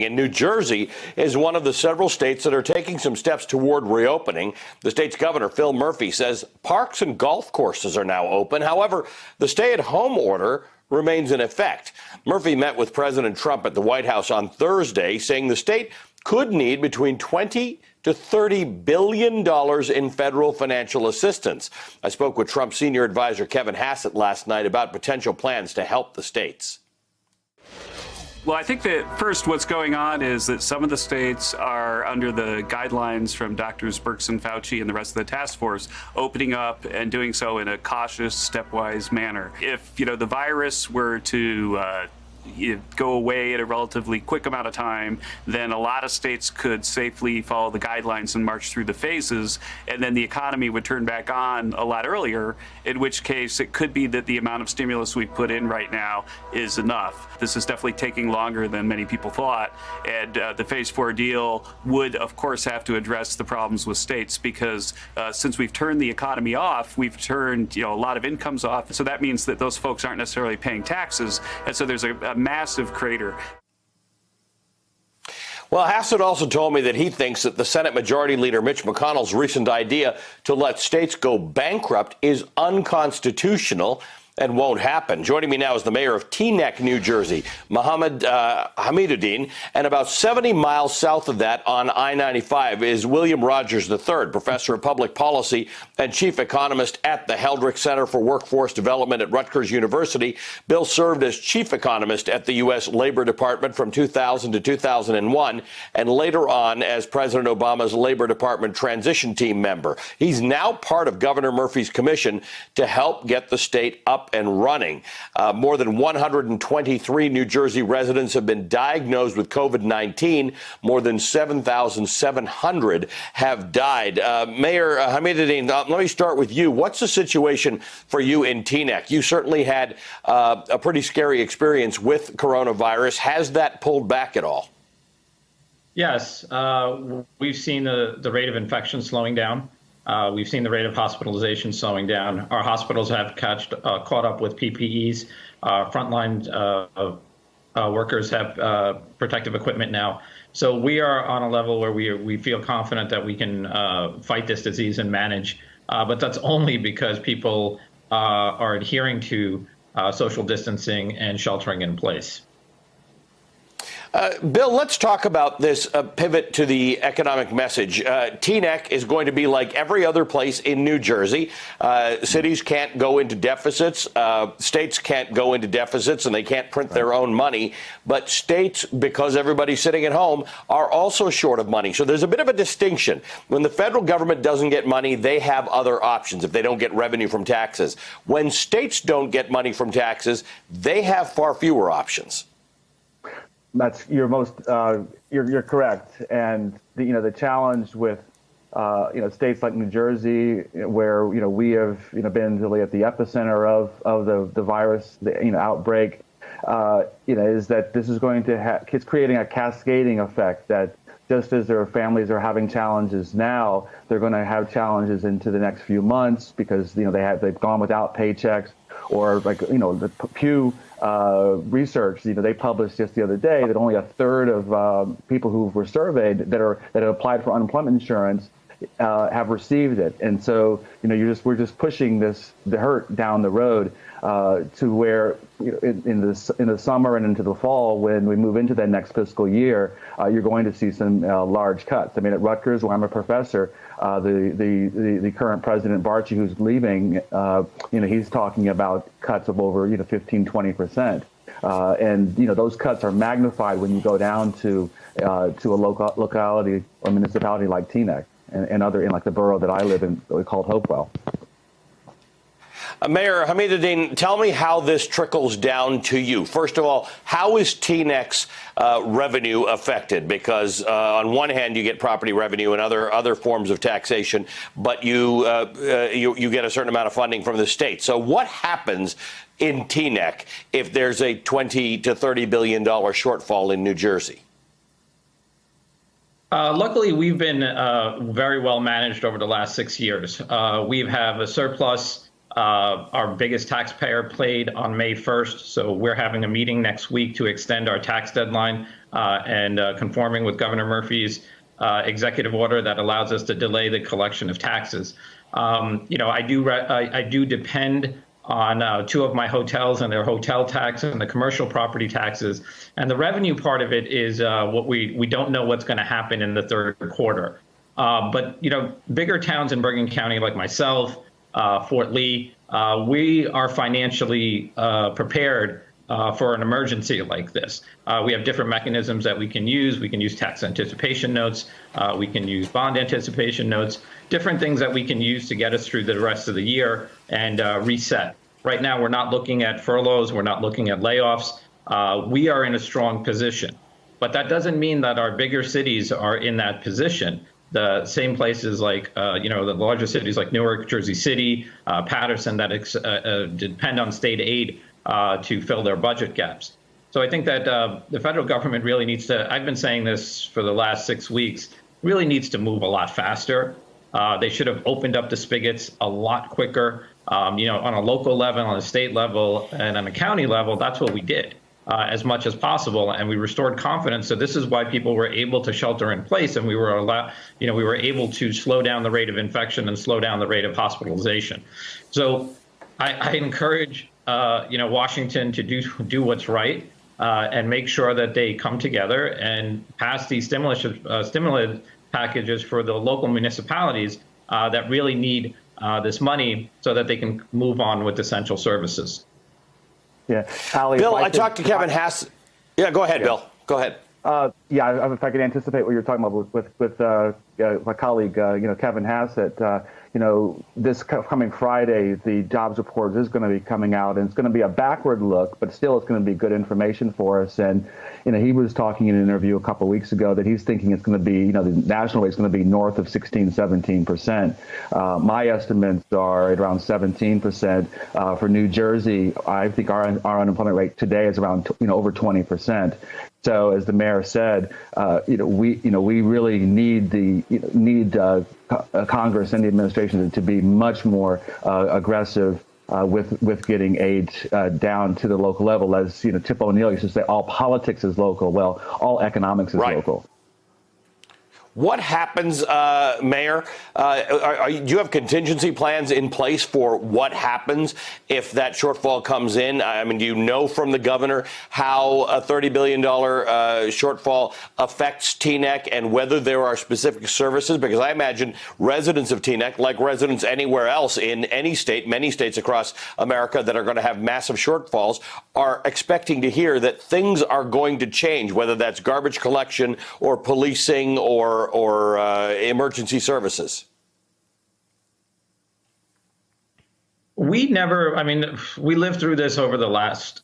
And New Jersey is one of the several states that are taking some steps toward reopening. The state's governor, Phil Murphy, says parks and golf courses are now open. However, the stay-at-home order remains in effect. Murphy met with President Trump at the White House on Thursday, saying the state could need between $20 to $30 billion in federal financial assistance. I spoke with Trump's senior advisor, Kevin Hassett, last night about potential plans to help the states. Well, I think that first what's going on is that some of the states are under the guidelines from Drs. Birx and Fauci and the rest of the task force, opening up and doing so in a cautious, stepwise manner. If, the virus were to go away at a relatively quick amount of time, then a lot of states could safely follow the guidelines and march through the phases, and then the economy would turn back on a lot earlier, in which case it could be that the amount of stimulus we put in right now is enough. This is definitely taking longer than many people thought, and the Phase 4 deal would, of course, have to address the problems with states because since we've turned the economy off, we've turned a lot of incomes off, so that means that those folks aren't necessarily paying taxes, and so there's a massive crater. Well, Hassett also told me that he thinks that the Senate Majority Leader Mitch McConnell's recent idea to let states go bankrupt is unconstitutional and won't happen. Joining me now is the mayor of Teaneck, New Jersey, Mohammed Hamiduddin, and about 70 miles south of that on I-95 is William Rogers III, professor of public policy and chief economist at the Heldrick Center for Workforce Development at Rutgers University. Bill served as chief economist at the U.S. Labor Department from 2000 to 2001, and later on as President Obama's Labor Department transition team member. He's now part of Governor Murphy's commission to help get the state up and running. More than 123 New Jersey residents have been diagnosed with COVID-19. More than 7,700 have died. Mayor Hamiduddin, let me start with you. What's the situation for you in Teaneck? You certainly had a pretty scary experience with coronavirus. Has that pulled back at all? Yes, we've seen the rate of infection slowing down. We've seen the rate of hospitalization slowing down. Our hospitals have caught up with PPEs. Frontline workers have protective equipment now. So we are on a level where we feel confident that we can fight this disease and manage. But that's only because people are adhering to social distancing and sheltering in place. Bill, let's talk about this pivot to the economic message. Teaneck is going to be like every other place in New Jersey. Cities can't go into deficits. States can't go into deficits, and they can't print their own money. But states, because everybody's sitting at home, are also short of money. So there's a bit of a distinction. When the federal government doesn't get money, they have other options if they don't get revenue from taxes. When states don't get money from taxes, they have far fewer options. You're correct, and the challenge with states like New Jersey, where we have been really at the epicenter of the virus, the outbreak, is that this is going to it's creating a cascading effect that just as their families are having challenges now, they're going to have challenges into the next few months because they've gone without paychecks. Or the Pew research, they published just the other day that only a third of people who were surveyed that have applied for unemployment insurance have received it. And so, we're just pushing the hurt down the road to where in the summer and into the fall, when we move into that next fiscal year, you're going to see some large cuts. I mean, at Rutgers, where I'm a professor, the current president, Barchi, who's leaving, he's talking about cuts of over 15-20%, and those cuts are magnified when you go down to a locality or municipality like Teaneck and other in like the borough that I live in, called Hopewell. Mayor Hamiduddin, tell me how this trickles down to you. First of all, how is Teaneck's revenue affected? Because on one hand, you get property revenue and other forms of taxation, but you get a certain amount of funding from the state. So what happens in Teaneck if there's a $20 to $30 billion shortfall in New Jersey? Luckily, we've been very well managed over the last 6 years. We have a surplus. Our biggest taxpayer paid on May 1st, so we're having a meeting next week to extend our tax deadline. and conforming with Governor Murphy's executive order that allows us to delay the collection of taxes. I do depend on two of my hotels and their hotel tax and the commercial property taxes. And the revenue part of it is what we don't know what's going to happen in the third quarter. But bigger towns in Bergen County like myself, Fort Lee, we are financially prepared for an emergency like this. We have different mechanisms that we can use. We can use tax anticipation notes. We can use bond anticipation notes, different things that we can use to get us through the rest of the year and reset. Right now, we're not looking at furloughs. We're not looking at layoffs. We are in a strong position. But that doesn't mean that our bigger cities are in that position. The same places like, the larger cities like Newark, Jersey City, Patterson that depend on state aid to fill their budget gaps. So I think that the federal government really needs to, I've been saying this for the last 6 weeks, really needs to move a lot faster. They should have opened up the spigots a lot quicker. On a local level, on a state level, and on a county level, that's what we did as much as possible, and we restored confidence. So this is why people were able to shelter in place, and we were able to slow down the rate of infection and slow down the rate of hospitalization. So I encourage Washington to do what's right and make sure that they come together and pass these stimulus packages for the local municipalities that really need this money so that they can move on with essential services. Yeah, Ali, Bill, I talked to Kevin Hass. Yeah, go ahead, Bill. Go ahead. If I could anticipate what you're talking about with my colleague, Kevin Hassett, this coming Friday, the jobs report is going to be coming out, and it's going to be a backward look, but still it's going to be good information for us. And, he was talking in an interview a couple of weeks ago that he's thinking it's going to be, the national rate is going to be north of 16-17%. My estimates are at around 17%. For New Jersey, I think our unemployment rate today is around, over 20%. So, as the mayor said, we really need Congress and the administration to be much more aggressive with getting aid down to the local level. As Tip O'Neill used to say, all politics is local. Well, all economics is local. What happens, Mayor? Do you have contingency plans in place for what happens if that shortfall comes in? I mean, do you know from the governor how a $30 billion shortfall affects Teaneck and whether there are specific services? Because I imagine residents of Teaneck, like residents anywhere else in any state, many states across America that are going to have massive shortfalls, are expecting to hear that things are going to change, whether that's garbage collection or policing or emergency services. We lived through this over the last,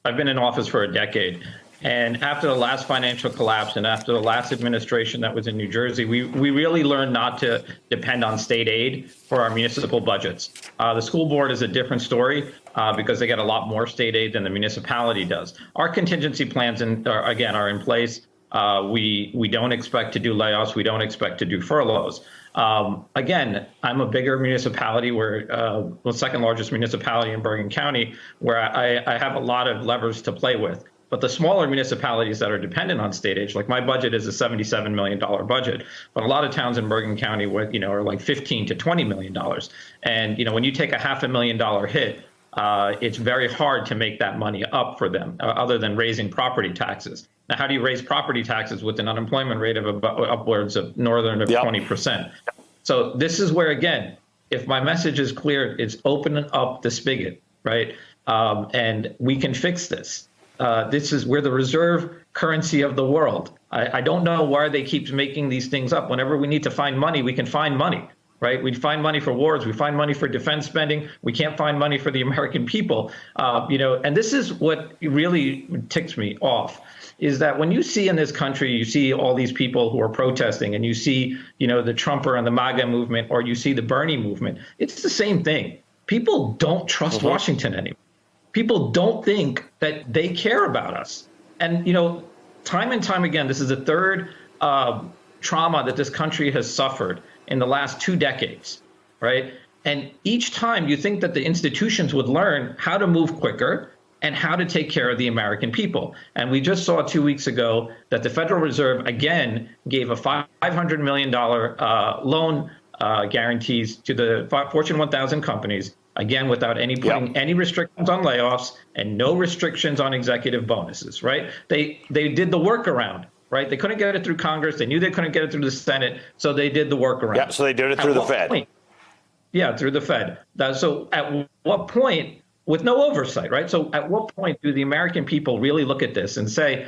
I've been in office for a decade. And after the last financial collapse and after the last administration that was in New Jersey, we really learned not to depend on state aid for our municipal budgets. The school board is a different story because they get a lot more state aid than the municipality does. Our contingency plans, are in place. We don't expect to do layoffs. We don't expect to do furloughs. Again, I'm a bigger municipality, the second largest municipality in Bergen County, where I have a lot of levers to play with. But the smaller municipalities that are dependent on state aid, like my budget is a $77 million budget, but a lot of towns in Bergen County, are like $15 to $20 million. And, when you take a $500,000 hit, it's very hard to make that money up for them, other than raising property taxes. Now, how do you raise property taxes with an unemployment rate of upwards of northern of 20%? So this is where, again, if my message is clear, it's opening up the spigot, right? And we can fix this. We're the reserve currency of the world. I don't know why they keep making these things up. Whenever we need to find money, we can find money, right? We find money for wars. We find money for defense spending. We can't find money for the American people. And this is what really ticks me off, is that when you see in this country, you see all these people who are protesting, and you see, the Trumper and the MAGA movement, or you see the Bernie movement, it's the same thing. People don't trust Washington anymore. People don't think that they care about us. And, time and time again, this is the third trauma that this country has suffered in the last 2 decades, right? And each time you think that the institutions would learn how to move quicker, and how to take care of the American people. And we just saw 2 weeks ago that the Federal Reserve again gave a $500 million loan guarantees to the Fortune 1000 companies, again, without putting any restrictions on layoffs and no restrictions on executive bonuses, right? They did the workaround, right? They couldn't get it through Congress. They knew they couldn't get it through the Senate, so they did the workaround. Yeah, so they did it through the Fed. Yeah, through the Fed. So at what point, with no oversight, right? So at what point do the American people really look at this and say,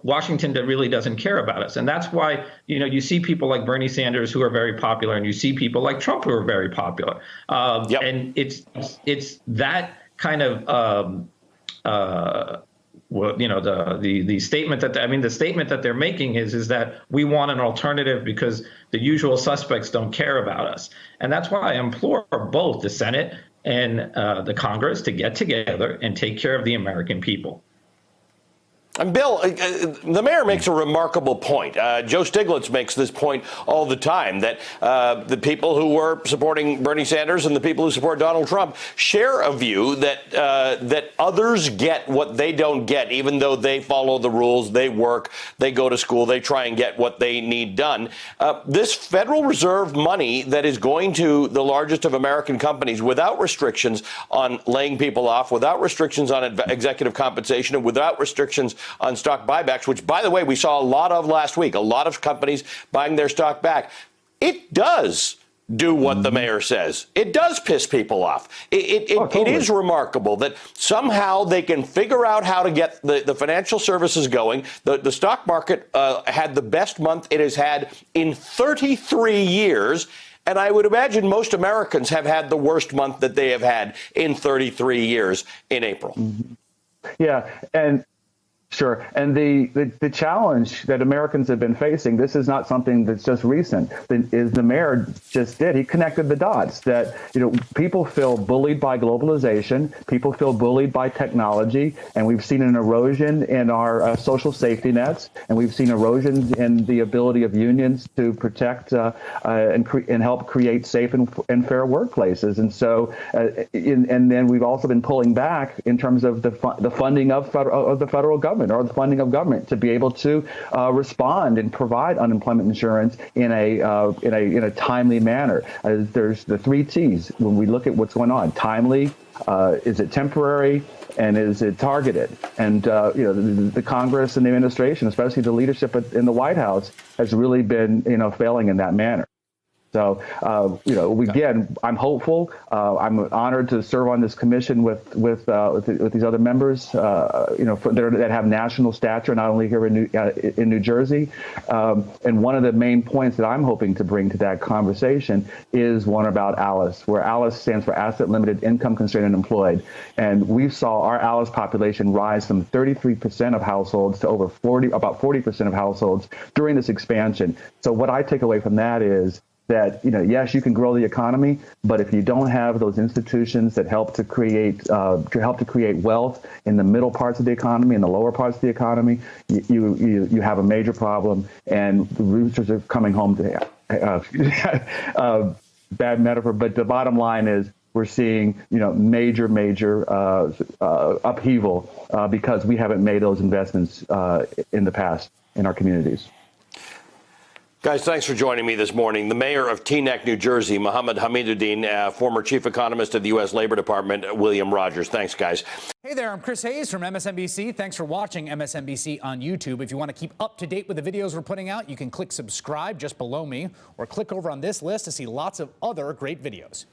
Washington really doesn't care about us? And that's why, you see people like Bernie Sanders who are very popular, and you see people like Trump who are very popular. And it's that kind of, the statement the statement that they're making is that we want an alternative because the usual suspects don't care about us. And that's why I implore both the Senate and the Congress to get together and take care of the American people. And Bill, the mayor makes a remarkable point. Joe Stiglitz makes this point all the time, that the people who were supporting Bernie Sanders and the people who support Donald Trump share a view that others get what they don't get, even though they follow the rules, they work, they go to school, they try and get what they need done. This Federal Reserve money that is going to the largest of American companies without restrictions on laying people off, without restrictions on executive compensation, and without restrictions on stock buybacks, which, by the way, we saw a lot of last week, a lot of companies buying their stock back. It does do what the mayor says. It does piss people off. It is remarkable that somehow they can figure out how to get the financial services going. The stock market had the best month it has had in 33 years. And I would imagine most Americans have had the worst month that they have had in 33 years in April. Yeah. And sure. And the challenge that Americans have been facing, this is not something that's just recent, is the mayor just did. He connected the dots that, people feel bullied by globalization. People feel bullied by technology. And we've seen an erosion in our social safety nets. And we've seen erosions in the ability of unions to protect and help create safe and fair workplaces. And so and then we've also been pulling back in terms of the funding of the federal government, or the funding of government, to be able to respond and provide unemployment insurance in a timely manner. There's the 3 T's when we look at what's going on: timely, is it temporary, and is it targeted? And the Congress and the administration, especially the leadership in the White House, has really been failing in that manner. So, again, I'm hopeful. I'm honored to serve on this commission with these other members, that have national stature, not only here in New Jersey. And one of the main points that I'm hoping to bring to that conversation is one about ALICE, where ALICE stands for Asset Limited, Income Constrained, and Employed. And we saw our ALICE population rise from 33% of households to about 40% of households during this expansion. So what I take away from that is that, yes, you can grow the economy, but if you don't have those institutions that help to create wealth in the middle parts of the economy and the lower parts of the economy, you have a major problem. And the roosters are coming home to bad metaphor, but the bottom line is we're seeing major upheaval because we haven't made those investments in the past in our communities. Guys, thanks for joining me this morning. The mayor of Teaneck, New Jersey, Mohammed Hamiduddin, former chief economist of the U.S. Labor Department, William Rogers. Thanks, guys. Hey there, I'm Chris Hayes from MSNBC. Thanks for watching MSNBC on YouTube. If you want to keep up to date with the videos we're putting out, you can click subscribe just below me, or click over on this list to see lots of other great videos.